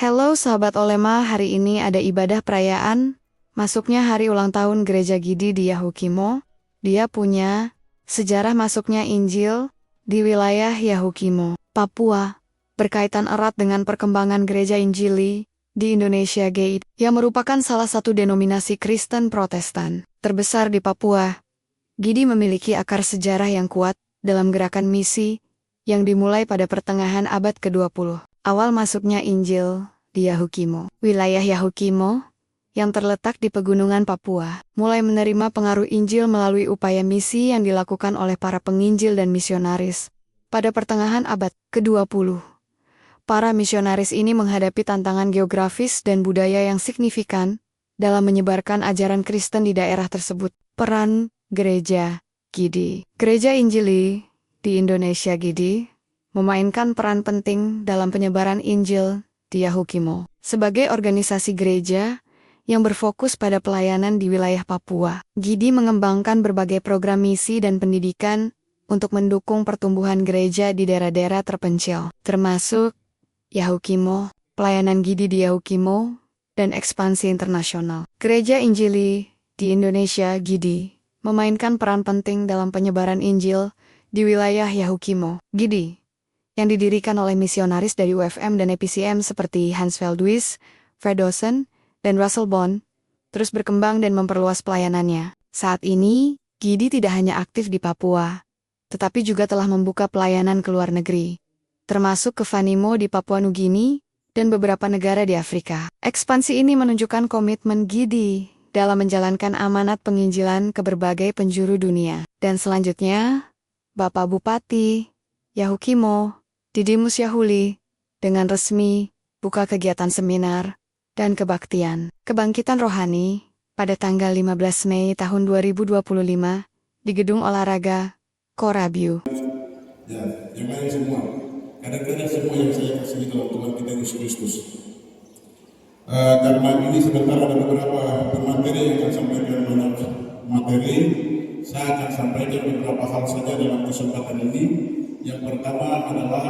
Halo sahabat Olema, hari ini ada ibadah perayaan masuknya hari ulang tahun Gereja Gidi di Yahukimo. Dia punya sejarah masuknya Injil di wilayah Yahukimo, Papua, berkaitan erat dengan perkembangan Gereja Injili di Indonesia GID, yang merupakan salah satu denominasi Kristen Protestan terbesar di Papua. Gidi memiliki akar sejarah yang kuat dalam gerakan misi yang dimulai pada pertengahan abad ke-20. Awal masuknya Injil di Yahukimo. Wilayah Yahukimo, yang terletak di pegunungan Papua, mulai menerima pengaruh Injil melalui upaya misi yang dilakukan oleh para penginjil dan misionaris. Pada pertengahan abad ke-20, para misionaris ini menghadapi tantangan geografis dan budaya yang signifikan dalam menyebarkan ajaran Kristen di daerah tersebut. Peran Gereja Gidi. Gereja Injili di Indonesia Gidi memainkan peran penting dalam penyebaran Injil di Yahukimo. Sebagai organisasi gereja yang berfokus pada pelayanan di wilayah Papua, Gidi mengembangkan berbagai program misi dan pendidikan untuk mendukung pertumbuhan gereja di daerah-daerah terpencil, termasuk Yahukimo, pelayanan Gidi di Yahukimo, dan ekspansi internasional. Gereja Injili di Indonesia Gidi memainkan peran penting dalam penyebaran Injil di wilayah Yahukimo Gidi, yang didirikan oleh misionaris dari UFM dan EPCM seperti Hans Veldhuis, Freddosen, dan Russell Bond, terus berkembang dan memperluas pelayanannya. Saat ini, Gidi tidak hanya aktif di Papua, tetapi juga telah membuka pelayanan ke luar negeri, termasuk ke Vanimo di Papua Nugini, dan beberapa negara di Afrika. Ekspansi ini menunjukkan komitmen Gidi dalam menjalankan amanat penginjilan ke berbagai penjuru dunia. Dan selanjutnya, Bapak Bupati Yahukimo, Didimus Yahuli, dengan resmi buka kegiatan seminar dan kebaktian kebangkitan rohani pada tanggal 15 Mei tahun 2025 di Gedung Olahraga Korabiu. Ya, yang lain semua. Kadang-kadang semua yang saya kasih dalam Tuhan kita Yesus Kristus. Karena ini sebentar ada beberapa materi yang akan sampaikan banyak materi. Saya akan sampaikan beberapa hal saja dalam kesempatan ini. Yang pertama adalah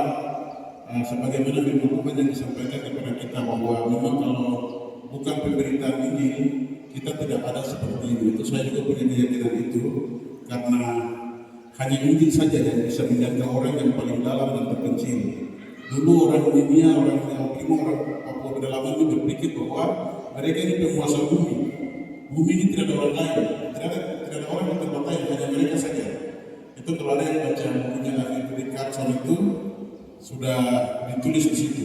sebagaimana firman Tuhan yang disampaikan kepada kita bahwa memang kalau bukan pemberitaan ini kita tidak ada seperti ini. Itu saya juga punya keyakinan itu karena hanya Injil saja yang bisa menjaga orang yang paling dalam dan terpencil. Dulu orang dunia, orang Yahukimo, orang Papua pedalaman itu berpikir bahwa mereka ini penguasa bumi. Bumi ini tidak ada orang lain, tidak ada orang yang tempat lain, hanya mereka saja. Itu kalau ada yang baca bukunya David Carson itu sudah ditulis di situ.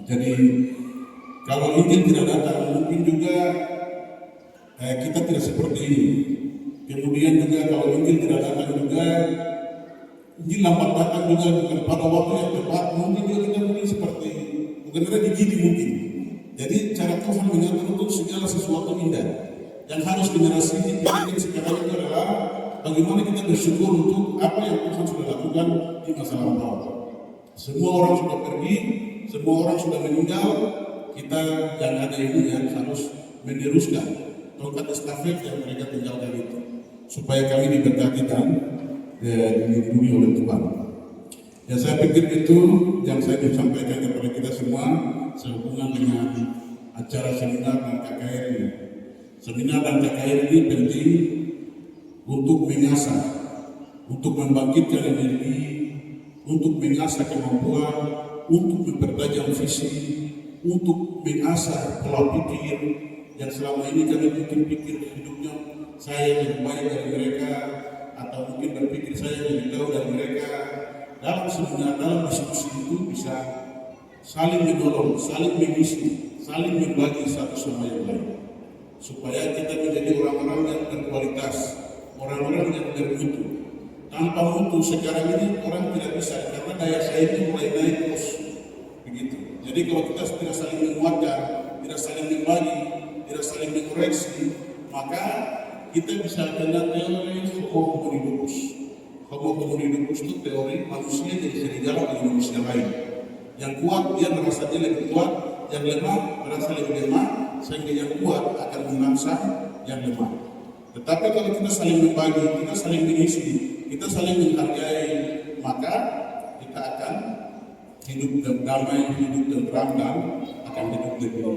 Jadi kalau Injil tidak datang, mungkin juga kita tidak seperti ini. Kemudian juga kalau Injil tidak datang juga, Injil lambat datang juga bukan pada waktu yang tepat, mungkin juga kita mungkin seperti bukan ada di Gidi mungkin. Jadi cara Tuhan mengatur untuk segala sesuatu indah. Yang harus generasi ini pikirkan sekarang itu adalah bagaimana kita bersyukur untuk apa yang Tuhan sudah lakukan di masa lampau. Semua orang sudah pergi, semua orang sudah meninggal, kita yang ada ini yang harus meneruskan tongkat estafet yang mereka tinggalkan itu, supaya kami diberkati dan dilindungi oleh Tuhan. Ya, saya pikir itu yang saya ingin sampaikan kepada kita semua sehubungan dengan acara seminar dan KKR ini. Seminar dan KKR ini penting untuk mengasah, untuk membangkitkan energi, untuk mengasah kemampuan, untuk mempertajam visi, untuk mengasah pola pikir yang selama ini kami mungkin pikir hidupnya saya lebih baik dari mereka, atau mungkin berpikir saya lebih tahu dari mereka. Dalam seminar, dalam diskusi itu bisa saling menolong, saling mengisi, saling membagi satu sama yang lain, supaya kita menjadi orang-orang yang berkualitas, orang-orang yang bermutu. Tanpa mutu sekarang ini orang tidak bisa, karena daya saing mulai naik terus begitu. Jadi kalau kita tidak saling menguatkan, tidak saling membagi, tidak saling mengoreksi, maka kita bisa kena teori homo hominidus. Homo hominidus itu teori manusia jadi serigala dengan manusia lain. Yang kuat dia merasa dia lebih kuat, yang lemah merasa lebih lemah, sehingga yang kuat akan menangsa yang lemah. Tetapi kalau kita saling membagi, kita saling mengisi, kita saling menghargai, maka kita akan hidup damai, hidup tentram dan akan hidup lebih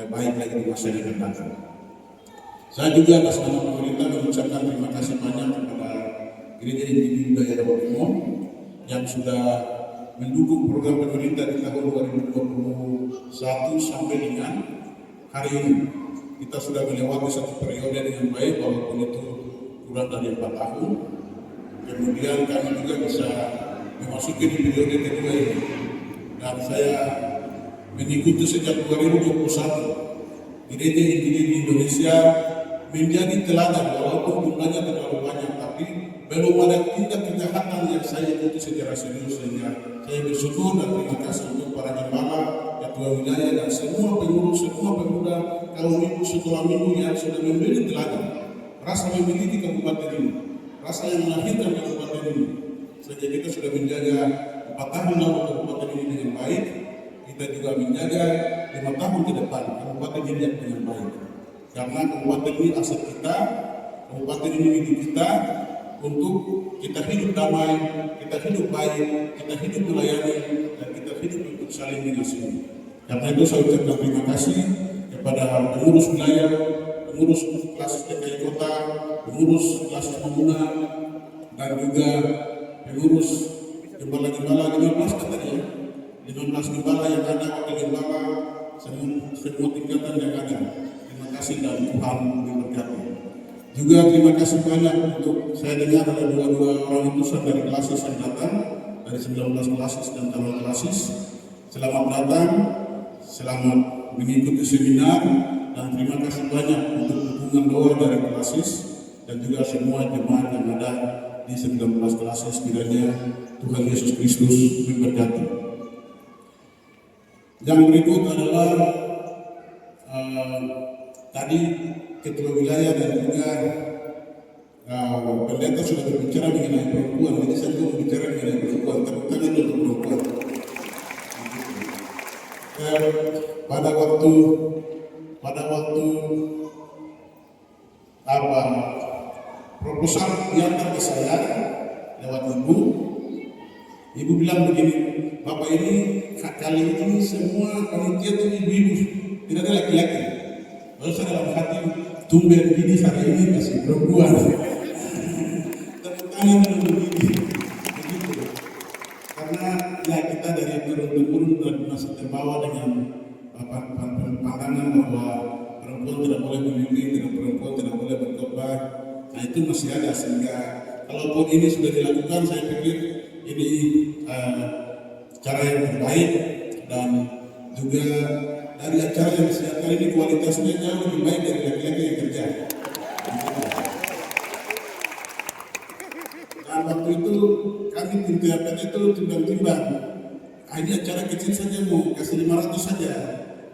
baik lagi di masa yang akan datang. Saya juga atas nama pemerintah mengucapkan terima kasih banyak kepada Gereja Injili Budaya Jawa Timur yang sudah mendukung program pemerintah di tahun 2021 sampai dengan hari ini. Kita sudah melewati satu periode dengan baik walaupun itu kurang dari 4 tahun. Kemudian kami juga bisa memasuki di periode kedua ini. Dan saya mengikuti sejak 2021 Gereja Injili di Indonesia menjadi teladan walaupun jumlahnya terlalu banyak, tapi belum ada tindak kejahatan yang saya ikuti secara serius. Sehingga saya bersyukur dan terima kasih untuk para gembala, ketua wilayah dan semua pengurus, semua pemuda kaum ibu sekolah minggu yang sudah memberi teladan rasa memiliki kabupaten ini, rasa yang melahirkan kabupaten ini. Sehingga kita sudah menjaga 4 tahun lalu kabupaten ini dengan baik, kita juga menjaga 5 tahun ke depan kabupaten ini dengan baik. Karena kabupaten ini aset kita, kabupaten ini milik kita, untuk kita hidup damai, kita hidup baik, kita hidup melayani, dan kita hidup untuk saling mengasihi. Karena itu saya ucapkan terima kasih kepada pengurus wilayah, pengurus klasis DKI Kota, pengurus klasis Pemuda, dan juga pengurus gembala-gembala 15 katanya, 15 gembala yang ada, wakil gembala, semua tingkatan yang ada. Terima kasih dan Tuhan memberkati. Juga terima kasih banyak untuk saya dengar ada 22 orang utusan dari klasis yang datang, dari 19 klasis dan calon klasis. Selamat datang, selamat mengikuti seminar, dan terima kasih banyak untuk dukungan doa dari klasis dan juga semua jemaat yang ada di 19 klasis. Kiranya Tuhan Yesus Kristus memberkati. Yang berikut adalah tadi ketua wilayah dan juga pendeta sudah berbicara mengenai perempuan, jadi saya juga berbicara mengenai perempuan, terutama untuk perempuan. Pada waktu proposal diantar ke saya lewat ibu bilang begini, Bapak ini kali ini semua panitia itu ibu-ibu, tidak ada laki-laki. Lalu saya dalam hati, tumben gini hari ini kasih perempuan. Tepuk tangan untuk begini. Begitu. Karena ya kita dari turun-turun dan masih terbawa dengan pandangan bahwa perempuan tidak boleh memimpin, perempuan tidak boleh berkhotbah. Nah itu masih ada, sehingga kalaupun ini sudah dilakukan, saya pikir ini cara yang terbaik, dan juga dari acara yang disediakan ini kualitasnya jauh lebih baik dari laki-laki yang kerja. Dan waktu itu kami tim THPT itu timbang-timbang. Ini acara kecil saja mau kasih 500 saja,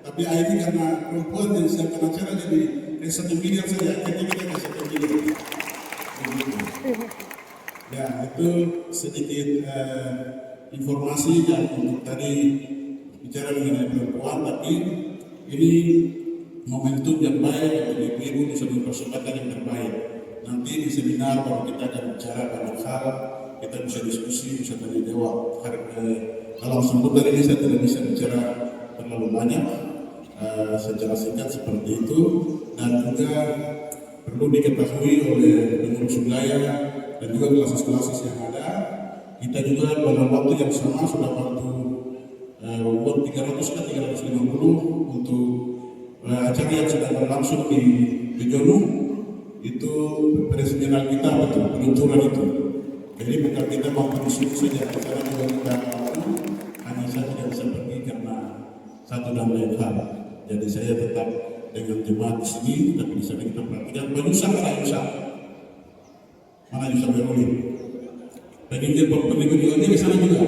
tapi ini karena perempuan yang siapkan acara jadi 1 miliar saja, kita kasih 1 miliar. Ya itu sedikit informasi yang untuk tadi bicara mengenai perempuan, tapi ini momentum yang baik bagi ibu di sebuah kesempatan yang terbaik. Nanti di seminar baru kita akan bicara banyak hal, kita bisa diskusi, bisa tanya jawab. Dalam sebentar ini saya tidak bisa bicara terlalu banyak, secara singkat seperti itu. Dan juga perlu diketahui oleh pengurus wilayah dan juga klasis-klasis yang ada, kita juga dalam waktu yang sama sudah bantu 300-350 untuk acara yang sedang berlangsung di Bejonu. Itu presidenal kita betul peluncuran itu. Jadi bukan kita mampu di sini saja, karena juga kita hanya saya tidak bisa pergi karena satu dan lain hal. Jadi saya tetap dengan jemaat di sini, tapi di sana kita perhatikan penyusah mana Yusuf Beruli. Penginjil di sana juga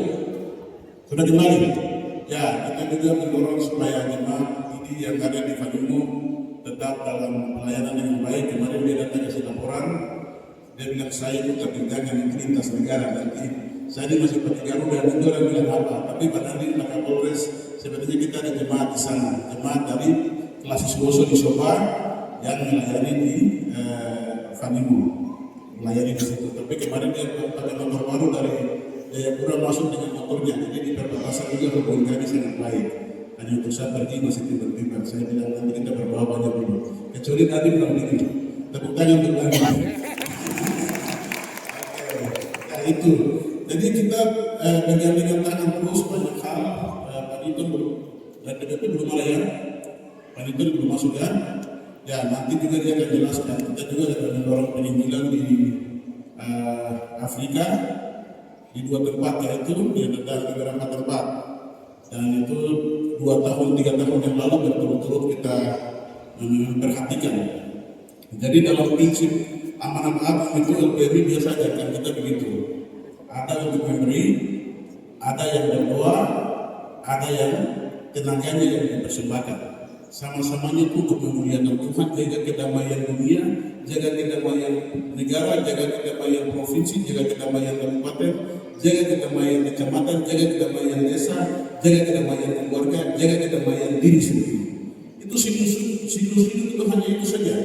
sudah kembali. Ya, kita juga mendorong supaya jemaat ini yang ada di Fadimo tetap dalam pelayanan yang baik. Kemarin dia datang kasih laporan, dia bilang saya itu terbintangan di lintas negara, nanti saya ini masih pakai Garuda, dan orang bilang apa, tapi pada hari Pak Kapolres sebetulnya kita ada jemaat di sana, jemaat dari klasis Boso di Soba yang melayani di Fadimo, melayani di situ. Tapi kemarin dia pakai motor baru dari Jayapura masuk dengan motornya, jadi di perbatasan juga hubungan kami sangat baik. hanya untuk saya pergi masih tiba-tiba. Saya bilang nanti kita berdoa banyak dulu. Kecuali tadi belum begitu. Tepuk tangan untuk Nadim. Ya itu. Jadi kita pegang tangan terus banyak hal. Pak Dito dan DPP belum ada ya. Pak Dito belum masuk ya. Ya nanti juga dia akan jelaskan. Kita juga akan mendorong peninggilan di Afrika di 2 tempat, yaitu di beberapa tempat. Dan itu 2 tahun 3 tahun yang lalu berturut-turut kita perhatikan. Jadi dalam prinsip amanat agung itu LPRI biasa ajarkan kita begitu. Ada untuk memberi, ada yang berdoa, ada yang tenaganya yang dipersembahkan. Sama-samanya itu untuk memuliakan Tuhan, jaga kedamaian dunia, jaga kedamaian negara, jaga kedamaian provinsi, jaga kedamaian kabupaten, jaga kedamaian kecamatan, jaga kedamaian desa, jaga kedamaian keluarga, jaga kedamaian diri sendiri. Itu siklus hidup itu hanya itu saja.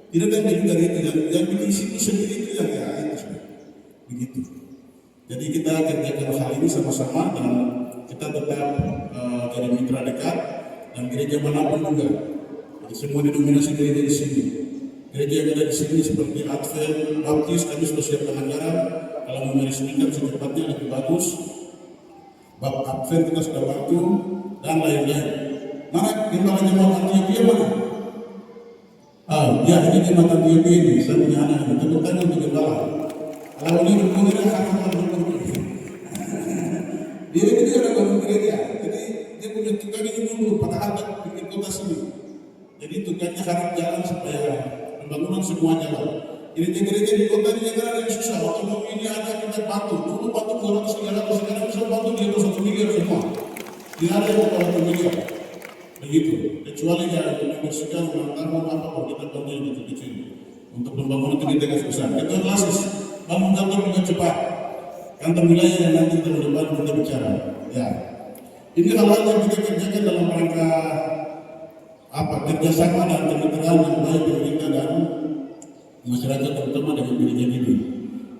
Tidak ada yang dari itu, yang bikin siklus sendiri itu yang ya itu saja. Begitu. Jadi kita kerjakan hal ini sama-sama dan kita tetap jadi mitra dekat dan gereja manapun juga. Jadi semua didominasi gereja di sini. Gereja yang ada di sini seperti Advent, Baptis, kami sudah siapkan anggaran. Kalau mau meresmikan secepatnya lebih bagus. Bab Advent kita sudah bantu dan lain-lain. Mana gembala jemaat Antioquia mana? Ya ini jemaat Antioquia ini. Saya punya anak ini. Tepuk tangan untuk gembala. Kalau ini berpengaruh akan berpengaruh. Dia ini juga ada bangun gereja. Jadi dia punya tukang ini dulu pada adat bikin kota sini. Jadi tukangnya harap jalan supaya pembangunan semua jalan. Ini gereja di kota ini jangan ada yang susah. Waktu mau ini ada kita bantu. Dulu bantu 200, 300, sekarang bisa bantu di atas 1 miliar semua. Tidak ada yang mau 1 miliar. Begitu. Kecuali ya untuk membersihkan ulang tahun apa kita bantu yang kecil-kecil. Untuk pembangunan itu kita kasih besar. Kita lasis bangun kantor dengan cepat. Kantor wilayah yang nanti kita depan kita bicara. Ya. Ini hal-hal yang kita kerjakan dalam rangka kerjasama dan kemitraan yang baik dengan kita dan masyarakat terutama dengan gereja ini.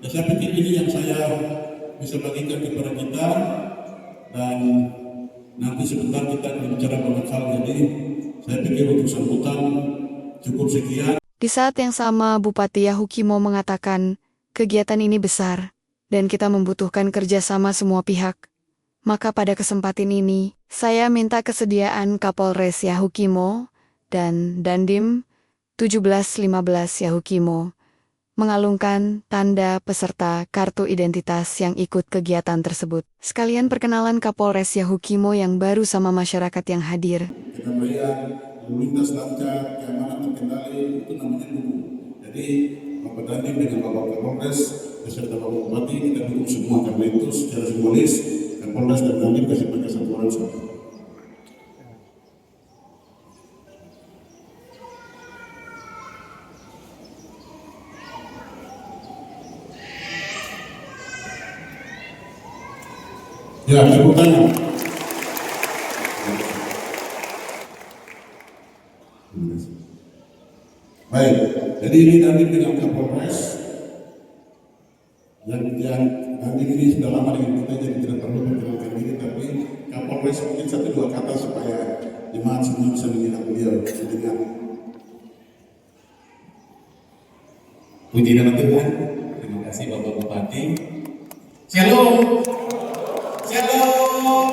Dan saya pikir ini yang saya bisa bagikan kepada kita dan nanti sebentar kita akan bicara banyak hal. Jadi saya pikir untuk sambutan cukup sekian. Di saat yang sama Bupati Yahukimo mengatakan kegiatan ini besar dan kita membutuhkan kerjasama semua pihak. Maka pada kesempatan ini, saya minta kesediaan Kapolres Yahukimo dan Dandim 1715 Yahukimo mengalungkan tanda peserta kartu identitas yang ikut kegiatan tersebut. Sekalian perkenalan Kapolres Yahukimo yang baru sama masyarakat yang hadir. Kedamaian, lalu lintas lancar, keamanan terkendali, itu namanya dukung. Jadi Bapak Dandim dengan Bapak Kapolres beserta Bapak Bupati kita dukung semua, karena itu secara simbolis Kapolres dan Dandim kasih pakai satu orang sama. Ya, tepuk tangan. Baik, jadi ini Dandim dengan Kapolres yang Dandim ini sudah lama dengan kita, jadi tidak perlu memperkenalkan diri, tapi Kapolres mungkin 1-2 kata supaya jemaat semua bisa mengingat beliau sedengar. Puji nama Tuhan. Terima kasih Bapak Bupati. Shalom. Shalom.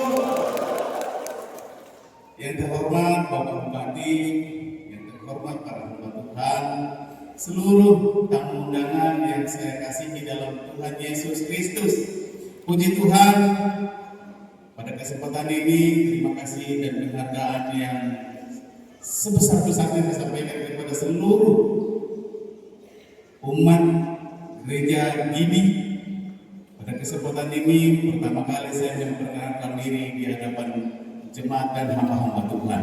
Yang terhormat Bapak Bupati, yang terhormat para hamba Tuhan, seluruh tamu undangan yang saya kasihi dalam Tuhan Yesus Kristus. Puji Tuhan, pada kesempatan ini terima kasih dan penghargaan yang sebesar-besarnya saya sampaikan kepada seluruh umat gereja Gidi. Pada kesempatan ini pertama kali saya memperkenalkan diri di hadapan jemaat dan hamba-hamba Tuhan.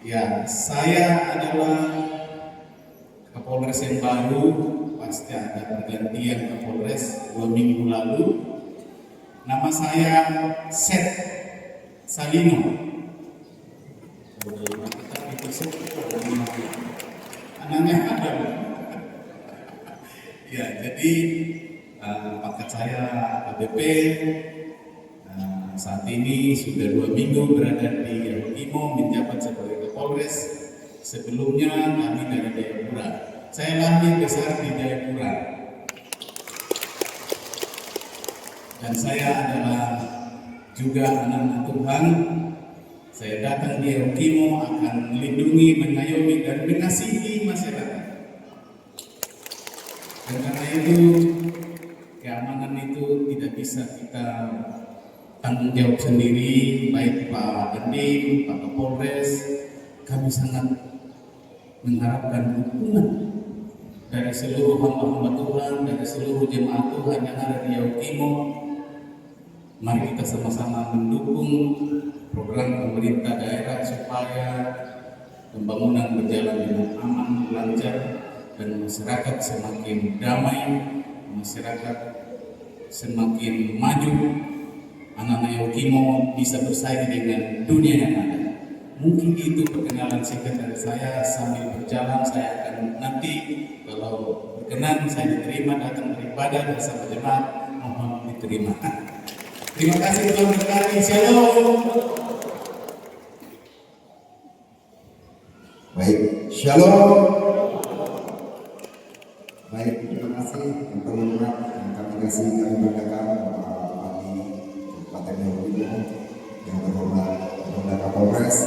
Ya, saya adalah Kapolres yang baru, pasti ada pergantian Kapolres 2 minggu lalu. Nama saya Seth Salino. Anaknya ada. Ya, jadi pangkat saya ABP saat ini sudah 2 minggu berada di Yahukimo menjabat sebagai Kapolres. Sebelumnya kami dari Jayapura. Saya lahir besar di Jayapura. Dan saya adalah juga anak Tuhan. Saya datang di Yahukimo akan melindungi, mengayomi, dan mengasihi masyarakat. Dan karena itu, keamanan itu tidak bisa kita tanggung jawab sendiri, baik Pak Dandim, Pak Kapolres. Kami sangat mengharapkan dukungan dari seluruh hamba-hamba Tuhan, dari seluruh jemaat Tuhan yang ada di Yahukimo. Mari kita sama-sama mendukung program pemerintah daerah supaya pembangunan berjalan dengan aman, lancar, dan masyarakat semakin damai, masyarakat semakin maju, anak-anak Yahukimo bisa bersaing dengan dunia yang ada. Mungkin itu perkenalan singkat dari saya. Sambil berjalan saya akan nanti kalau berkenan saya diterima datang beribadah bersama jemaat, mohon diterima. Terima kasih telah berkati. Shalom. Baik, shalom. Baik, terima kasih teman-teman yang kami kasih kami banggakan Bapak Bupati Kabupaten Yahukimo, yang terhormat Bapak Kapolres,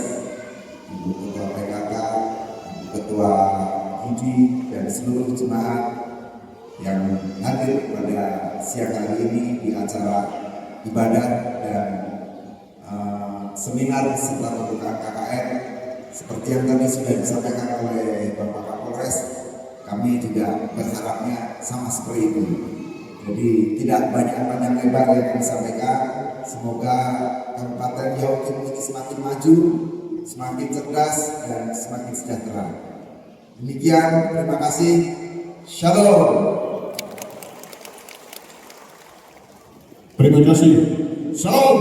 Ibu Ketua PKK, Ibu Ketua ID, dan seluruh jemaat yang hadir pada siang hari ini di acara ibadah dan seminar setelah pembukaan KKR. Seperti yang tadi sudah disampaikan oleh Bapak Kapolres, kami juga berharapnya sama seperti itu. Jadi tidak banyak panjang lebar yang kami sampaikan. Semoga Kabupaten Yahukimo ini semakin maju, semakin cerdas, dan semakin sejahtera. Demikian, terima kasih. Shalom. Terima kasih. Shalom.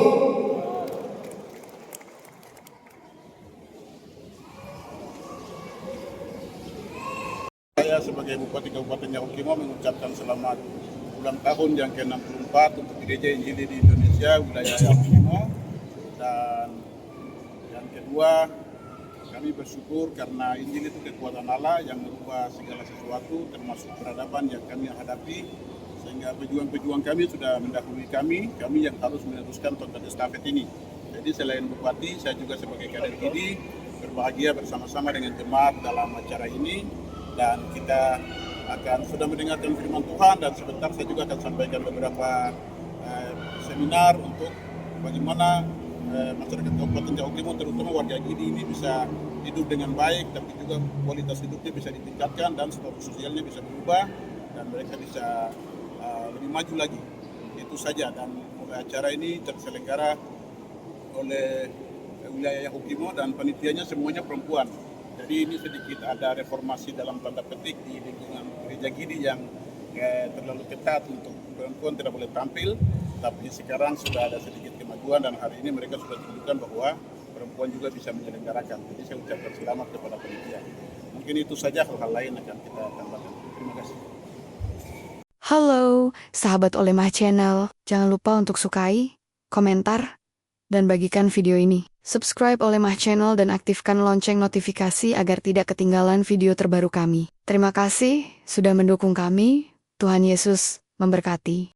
Saya sebagai Bupati Kabupaten Yahukimo mengucapkan selamat ulang tahun yang ke-64 untuk Gereja Injili di Indonesia, wilayah Yahukimo. Dan yang kedua, kami bersyukur karena Injil itu kekuatan Allah yang merubah segala sesuatu, termasuk peradaban yang kami hadapi. Sehingga pejuang-pejuang kami sudah mendahului kami yang harus meneruskan tongkat estafet ini. Jadi selain Bupati, saya juga sebagai kader GIDI berbahagia bersama-sama dengan jemaat dalam acara ini. Dan kita akan sudah mendengarkan firman Tuhan, dan sebentar saya juga akan sampaikan beberapa seminar untuk bagaimana masyarakat Kabupaten Yahukimo, terutama warga GIDI ini bisa hidup dengan baik, tapi juga kualitas hidupnya bisa ditingkatkan dan status sosialnya bisa berubah dan mereka bisa lebih maju lagi. Itu saja. Dan acara ini terselenggara oleh wilayah Yahukimo dan panitianya semuanya perempuan. Jadi ini sedikit ada reformasi dalam tanda petik di lingkungan gereja GIDI yang terlalu ketat untuk perempuan tidak boleh tampil, tapi sekarang sudah ada sedikit kemajuan dan hari ini mereka sudah tunjukkan bahwa perempuan juga bisa menyelenggarakan. Jadi saya ucapkan selamat kepada panitia. Mungkin itu saja, hal-hal lain akan kita tambahkan. Terima kasih. Halo, sahabat Olemah Channel. Jangan lupa untuk sukai, komentar, dan bagikan video ini. Subscribe Olemah Channel dan aktifkan lonceng notifikasi agar tidak ketinggalan video terbaru kami. Terima kasih sudah mendukung kami. Tuhan Yesus memberkati.